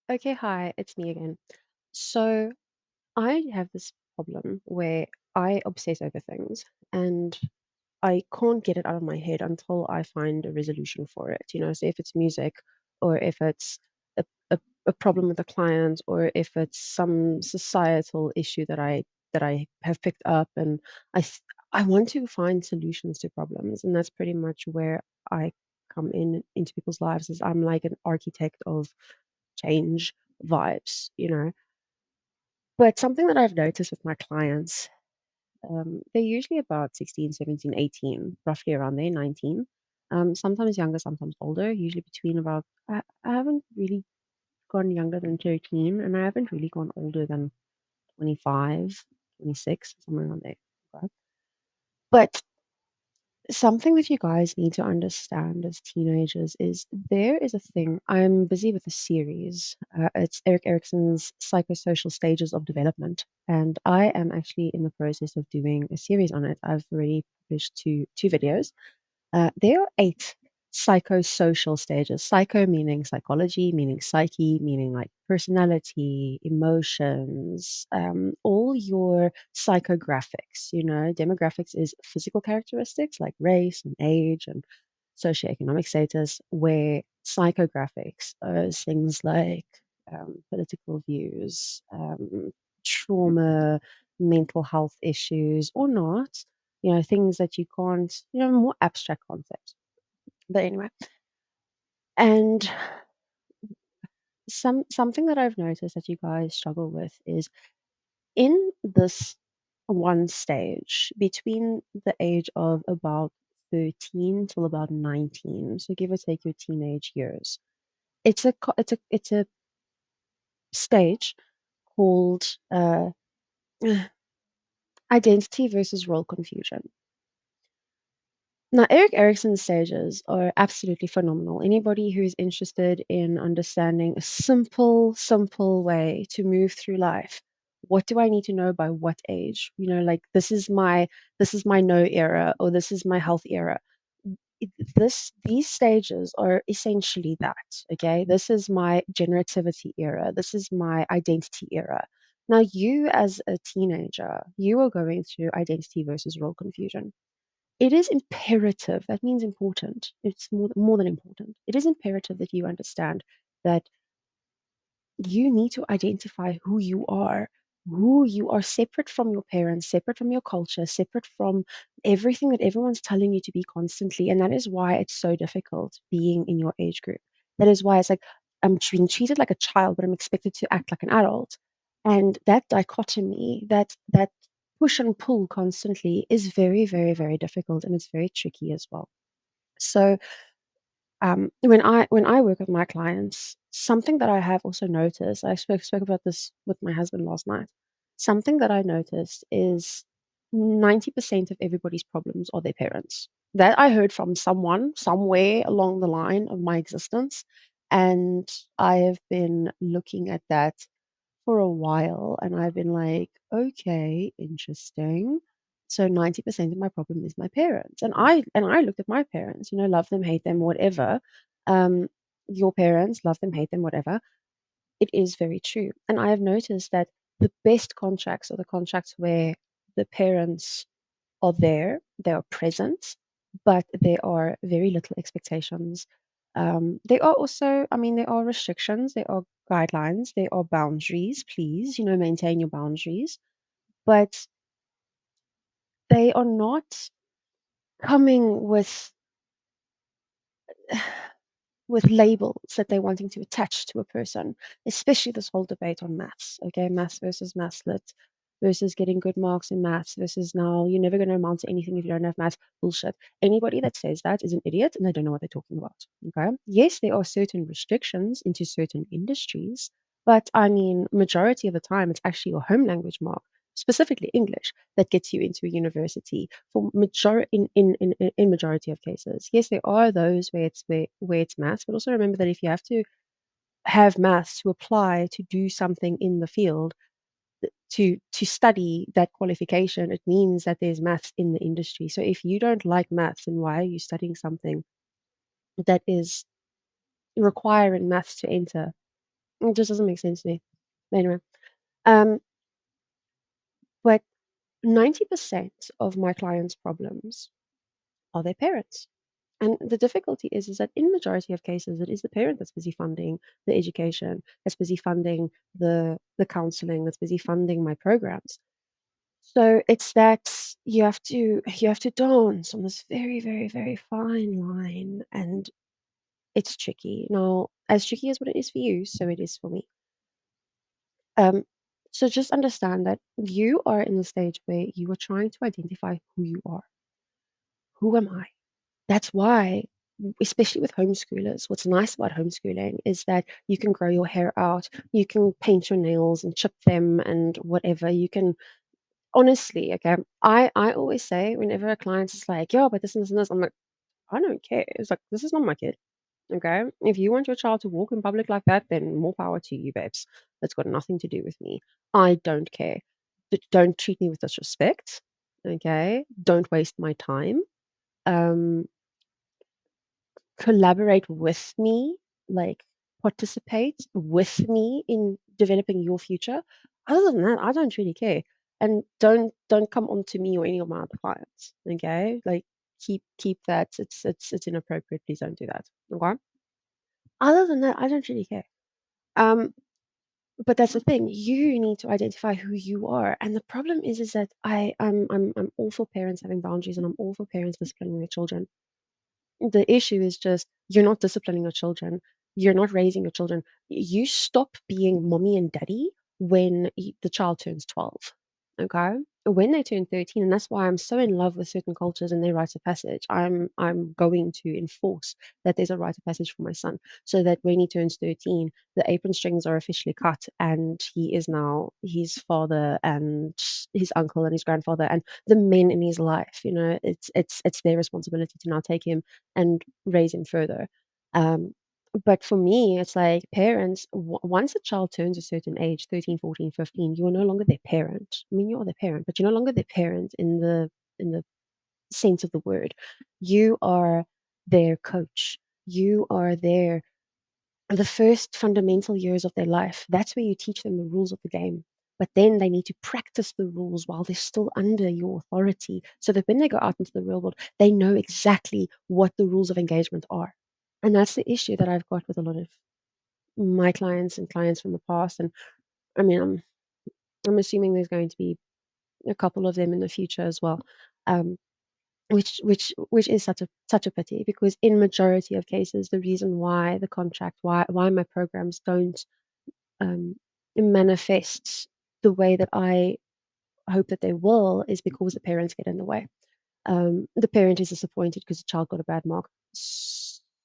Okay, hi, it's me again. So I have this problem where I obsess over things and I can't get it out of my head until I find a resolution for it. So if it's music or if it's a, a problem with a client or if it's some societal issue that I have picked up and I th- I want to find solutions to problems, and that's pretty much where I come into people's lives. Is I'm like an architect of change vibes. But something that I've noticed with my clients, they're usually about 16, 17, 18, roughly around there, 19. Sometimes younger, sometimes older, usually between about, I haven't really gone younger than 13, and I haven't really gone older than 25, 26, somewhere around there. Okay? But something that you guys need to understand as teenagers is there is a thing. I'm busy with a series. It's Eric Erickson's Psychosocial Stages of Development, and I am actually in the process of doing a series on it. I've already published two videos. There are eight psychosocial stages. Psycho meaning psychology, meaning psyche, meaning like personality, emotions, all your psychographics. Demographics is physical characteristics like race and age and socioeconomic status, where psychographics is things like political views, trauma, mental health issues, or not. Things that you can't, more abstract concepts. But anyway, and something that I've noticed that you guys struggle with is in this one stage between the age of about 13 till about 19, so give or take your teenage years. It's a stage called identity versus role confusion. Now, Eric Erickson's stages are absolutely phenomenal. Anybody who is interested in understanding a simple way to move through life. What do I need to know by what age? Like this is my no era, or this is my health era. These stages are essentially that. Okay, this is my generativity era. This is my identity era. Now, you as a teenager, you are going through identity versus role confusion. It is imperative, that means important. It's more than important. It is imperative that you understand that you need to identify who you are separate from your parents, separate from your culture, separate from everything that everyone's telling you to be constantly. And that is why it's so difficult being in your age group. That is why it's like I'm being treated like a child, but I'm expected to act like an adult. And that dichotomy, that push and pull constantly is very, very, very difficult, and it's very tricky as well. So when I work with my clients, something that I have also noticed, I spoke about this with my husband last night. Something that I noticed is 90% of everybody's problems are their parents. That I heard from someone somewhere along the line of my existence, and I have been looking at that for a while, and I've been like, okay, interesting. So 90% of my problem is my parents. And I looked at my parents, love them, hate them, whatever. Um, your parents, love them, hate them, whatever. It is very true. And I have noticed that the best contracts are the contracts where the parents are there, they are present, but there are very little expectations. There are also, I mean, there are restrictions, there are guidelines, there are boundaries. Please, maintain your boundaries, but they are not coming with labels that they're wanting to attach to a person, especially this whole debate on maths. Okay, maths versus maths lit versus getting good marks in maths versus now you're never going to amount to anything if you don't have maths. Bullshit. Anybody that says that is an idiot and they don't know what they're talking about. Okay, yes, there are certain restrictions into certain industries, but I mean, majority of the time, it's actually your home language mark, specifically English, that gets you into a university for in majority of cases. Yes, there are those where it's maths, but also remember that if you have to have maths to apply to do something in the field, to study that qualification, it means that there's maths in the industry. So if you don't like maths, then why are you studying something that is requiring maths to enter? It just doesn't make sense to me. Anyway, um, but 90% of my clients' problems are their parents. And the difficulty is that in majority of cases, it is the parent that's busy funding the education, that's busy funding the counseling, that's busy funding my programs. So it's that you have to dance on this very, very, very fine line, and it's tricky. Now, as tricky as what it is for you, so it is for me. Um, so just understand that you are in the stage where you are trying to identify who you are. Who am I? That's why, especially with homeschoolers, what's nice about homeschooling is that you can grow your hair out, you can paint your nails and chip them and whatever. You can honestly, okay. I always say whenever a client is like, "Yeah, but this and this and this," I'm like, I don't care. It's like this is not my kid. Okay. If you want your child to walk in public like that, then more power to you, babes. That's got nothing to do with me. I don't care. But don't treat me with disrespect. Okay. Don't waste my time. Um, Collaborate with me, like participate with me in developing your future. Other than that, I don't really care. And don't come on to me or any of my other clients. Okay? Like keep that. It's inappropriate. Please don't do that. Okay? Other than that, I don't really care. Um, but that's the thing. You need to identify who you are. And the problem is that I'm all for parents having boundaries and I'm all for parents disciplining their children. The issue is just you're not disciplining your children. You're not raising your children. You stop being mommy and daddy when the child turns 12. Okay? When they turn 13, and that's why I'm so in love with certain cultures and their rites of passage. I'm going to enforce that there's a rite of passage for my son, so that when he turns 13, the apron strings are officially cut, and he is now his father and his uncle and his grandfather and the men in his life. It's their responsibility to now take him and raise him further. Um, but for me, it's like parents, once a child turns a certain age, 13, 14, 15, you are no longer their parent. I mean, you are their parent, but you're no longer their parent in the sense of the word. You are their coach. You are their the first fundamental years of their life. That's where you teach them the rules of the game. But then they need to practice the rules while they're still under your authority, so that when they go out into the real world, they know exactly what the rules of engagement are. And that's the issue that I've got with a lot of my clients and clients from the past. And I mean, I'm assuming there's going to be a couple of them in the future as well. Um, which is such a pity, because in majority of cases, the reason why the contract, why my programs don't um, manifest the way that I hope that they will, is because the parents get in the way. The parent is disappointed because the child got a bad mark.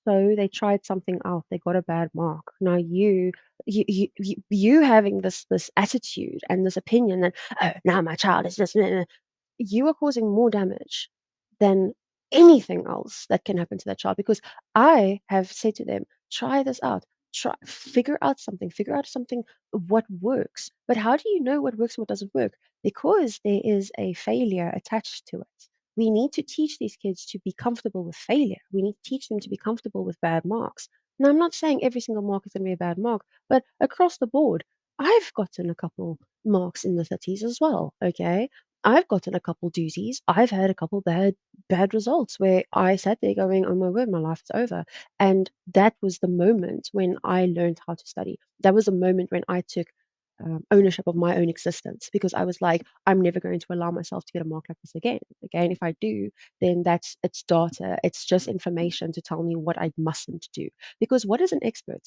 So they tried something out. They got a bad mark. Now you having this attitude and this opinion that, oh, now my child is this, you are causing more damage than anything else that can happen to that child, because I have said to them, try this out. Try figure out something what works. But how do you know what works and what doesn't work? Because there is a failure attached to it. We need to teach these kids to be comfortable with failure. We need to teach them to be comfortable with bad marks. Now, I'm not saying every single mark is going to be a bad mark, but across the board, I've gotten a couple marks in the 30s as well. Okay. I've gotten a couple doozies. I've had a couple bad results where I sat there going, "Oh my word, my life is over." And that was the moment when I learned how to study. That was the moment when I took ownership of my own existence, because I was like, I'm never going to allow myself to get a mark like this again. Again, if I do, then it's data. It's just information to tell me what I mustn't do. Because what is an expert?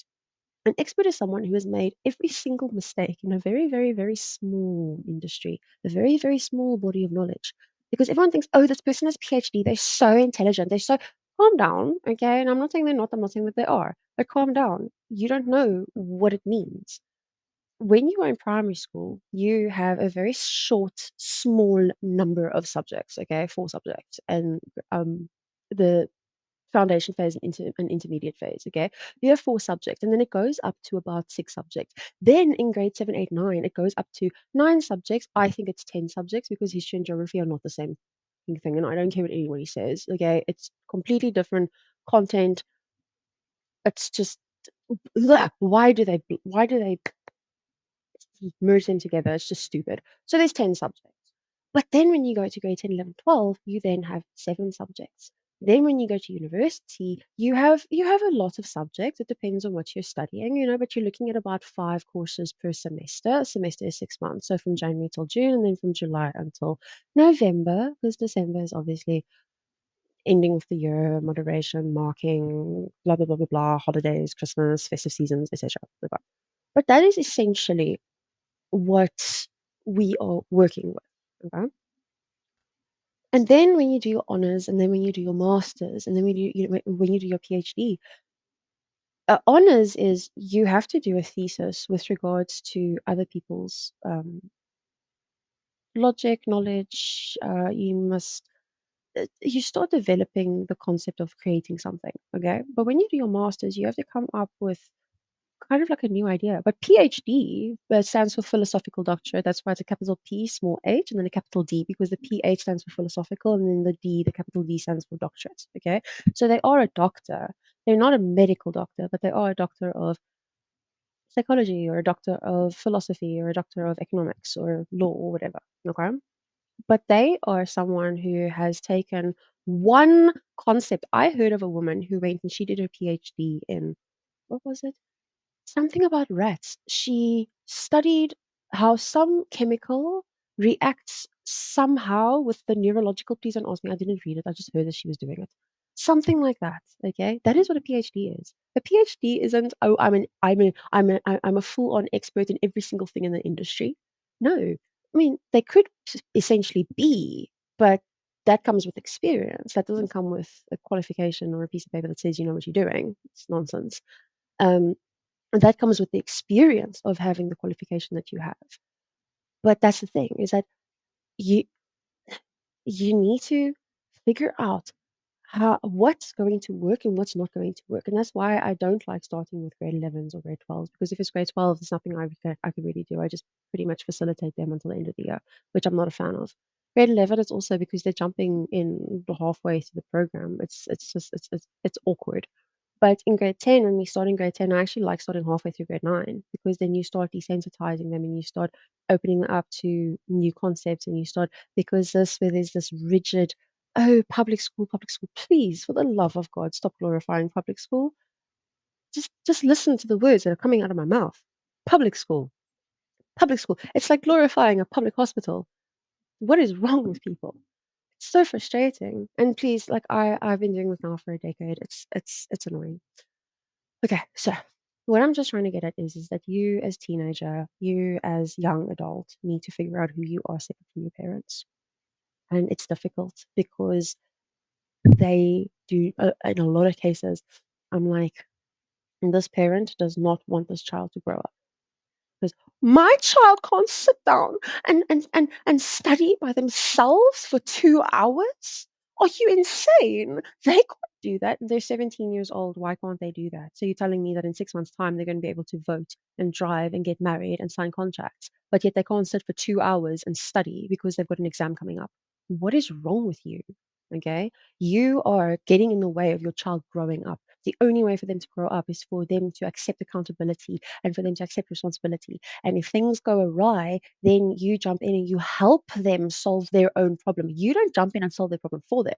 An expert is someone who has made every single mistake in a very, very, very small industry, a very, very small body of knowledge. Because everyone thinks, oh, this person has a PhD, they're so intelligent, they're so calm down, okay? And I'm not saying they're not, I'm not saying that they are, but calm down. You don't know what it means. When you are in primary school, you have a very short, small number of subjects, okay? 4 subjects. And the foundation phase and an intermediate phase, okay? You have 4 subjects, and then it goes up to about 6 subjects. Then in grade 7, 8, 9, it goes up to 9 subjects. I think it's 10 subjects, because history and geography are not the same thing, and I don't care what anybody says, okay? It's completely different content. It's just Ugh, why do they merge them together? It's just stupid. So there's 10 subjects. But then when you go to grade 10, 11, 12, you then have 7 subjects. Then when you go to university, you have a lot of subjects. It depends on what you're studying, but you're looking at about 5 courses per semester. A semester is 6 months. So from January till June, and then from July until November, because December is obviously ending of the year, moderation, marking, blah blah blah blah blah, holidays, Christmas, festive seasons, etc. But that is essentially what we are working with. Okay. And then when you do your honors, and then when you do your masters, and then when you do your PhD, honors is you have to do a thesis with regards to other people's logic, knowledge. You start developing the concept of creating something. Okay, but when you do your masters, you have to come up with kind of like a new idea. But PhD stands for philosophical doctorate. That's why it's a capital P, small h, and then a capital D, because the PH stands for philosophical, and then the capital D stands for doctorate. Okay, so they are a doctor. They're not a medical doctor, but they are a doctor of psychology, or a doctor of philosophy, or a doctor of economics, or law, or whatever. Okay, but they are someone who has taken one concept. I heard of a woman who went and she did her PhD in, what was it? Something about rats. She studied how some chemical reacts somehow with the neurological. Please don't ask me. I didn't read it. I just heard that she was doing it. Something like that. Okay, that is what a PhD is. A PhD isn't, oh, I'm a full-on expert in every single thing in the industry. No, I mean they could essentially be, but that comes with experience. That doesn't come with a qualification or a piece of paper that says you know what you're doing. It's nonsense. Um, and that comes with the experience of having the qualification that you have. But that's the thing, is that you you need to figure out what's going to work and what's not going to work. And that's why I don't like starting with grade 11s or grade 12s, because if it's grade 12, there's nothing I could really do. I just pretty much facilitate them until the end of the year, which I'm not a fan of. Grade 11 is also because they're jumping in halfway through the program. It's awkward. But in grade 10, when we start in grade 10, I actually like starting halfway through grade 9, because then you start desensitizing them and you start opening them up to new concepts, and you start, because where there's this rigid, oh, public school, please, for the love of God, stop glorifying public school. Just listen to the words that are coming out of my mouth. Public school, public school. It's like glorifying a public hospital. What is wrong with people? It's so frustrating. And please, like I've been doing this now for a decade. It's annoying. Okay, so what I'm just trying to get at is that you as teenager, you as young adult need to figure out who you are separate from your parents. And it's difficult because they do, in a lot of cases, I'm like, this parent does not want this child to grow up. Because my child can't sit down and study by themselves for 2 hours. Are you insane? They can't do that. They're 17 years old. Why can't they do that? So you're telling me that in 6 months' time they're going to be able to vote and drive and get married and sign contracts, but yet they can't sit for 2 hours and study because they've got an exam coming up. What is wrong with you? Okay, you are getting in the way of your child growing up. The only way for them to grow up is for them to accept accountability and for them to accept responsibility. And if things go awry, then you jump in and you help them solve their own problem. You don't jump in and solve their problem for them.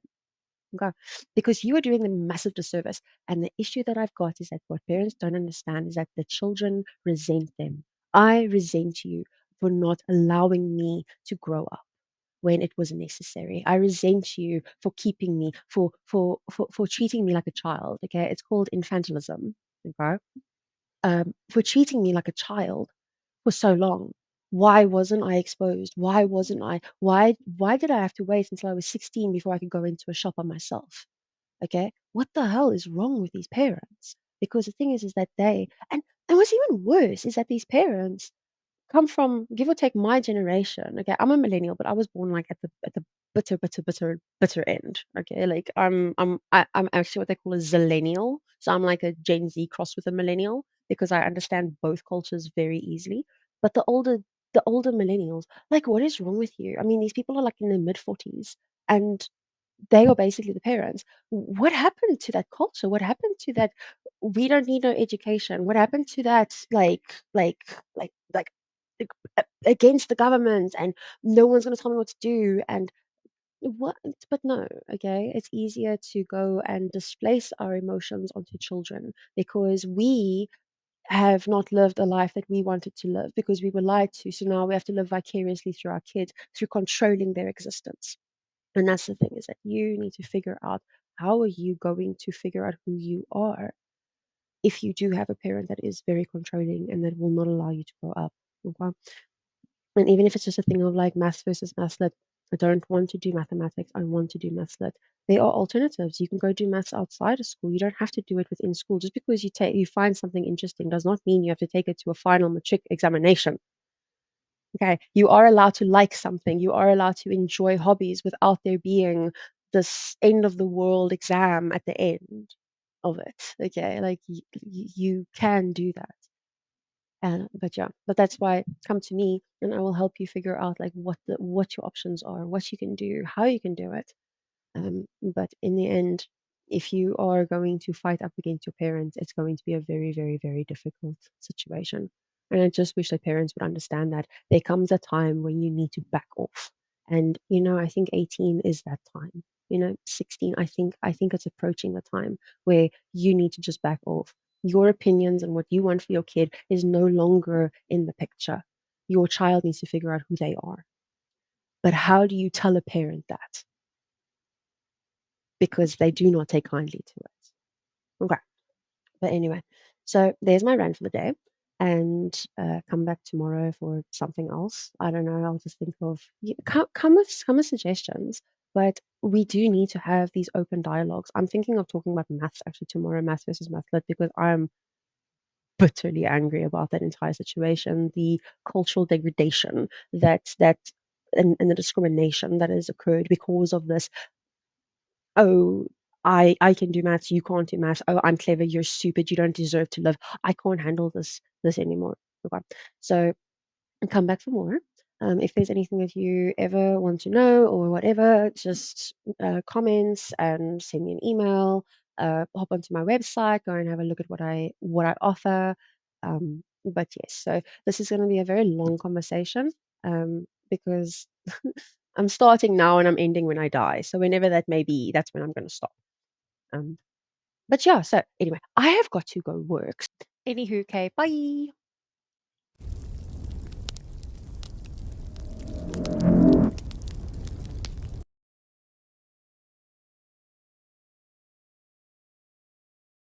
Okay? Because you are doing them a massive disservice. And the issue that I've got is that what parents don't understand is that the children resent them. I resent you for not allowing me to grow up when it was necessary. I resent you for keeping me, for treating me like a child. Okay, it's called infantilism. Okay, for treating me like a child for so long. Why wasn't I exposed? Why wasn't I? Why did I have to wait until I was 16 before I could go into a shop on myself? Okay, what the hell is wrong with these parents? Because the thing is that and what's even worse is that these parents come from, give or take, my generation. Okay, I'm a millennial, but I was born like at the bitter end. Okay, like I'm actually what they call a zillennial. So I'm like a Gen Z cross with a millennial because I understand both cultures very easily. But the older millennials, like, what is wrong with you? I mean, these people are like in their mid 40s, and they are basically the parents. What happened to that culture? What happened to that? we don't need no education. What happened to that, like against the government, and no one's gonna tell me what to do, and what? But no, okay, it's easier to go and displace our emotions onto children because we have not lived a life that we wanted to live because we were lied to. So now we have to live vicariously through our kids through controlling their existence. And that's the thing, is that you need to figure out, how are you going to figure out who you are if you do have a parent that is very controlling and that will not allow you to grow up. Okay? And even if it's just a thing of like maths versus maths lit, I don't want to do mathematics, I want to do maths lit. There are alternatives. You can go do maths outside of school. You don't have to do it within school. Just because you find something interesting does not mean you have to take it to a final matric examination. Okay, you are allowed to like something. You are allowed to enjoy hobbies without there being this end of the world exam at the end of it. Okay, like you can do that. But yeah, but that's why come to me and I will help you figure out like what your options are, what you can do, how you can do it. But in the end, if you are going to fight up against your parents, it's going to be a very, very, very difficult situation. And I just wish that parents would understand that there comes a time when you need to back off. And I think 18 is that time. 16, I think it's approaching the time where you need to just back off. Your opinions and what you want for your kid is no longer in the picture. Your child needs to figure out who they are. But how do you tell a parent that? Because they do not take kindly to it. Okay. But anyway, so there's my rant for the day. And come back tomorrow for something else. I don't know. I'll just think of come with suggestions. But we do need to have these open dialogues. I'm thinking of talking about maths actually tomorrow, maths versus math lit, because I'm bitterly angry about that entire situation, the cultural degradation that and the discrimination that has occurred because of this. Oh, I can do maths, you can't do maths. Oh, I'm clever, you're stupid, you don't deserve to live. I can't handle this anymore. Okay. So come back for more. If there's anything that you ever want to know or whatever, just comments and send me an email. Hop onto my website, go and have a look at what I offer. But yes, so this is going to be a very long conversation because I'm starting now and I'm ending when I die. So whenever that may be, that's when I'm going to stop. Um, but yeah, so anyway, I have got to go work. Anywho, okay, bye.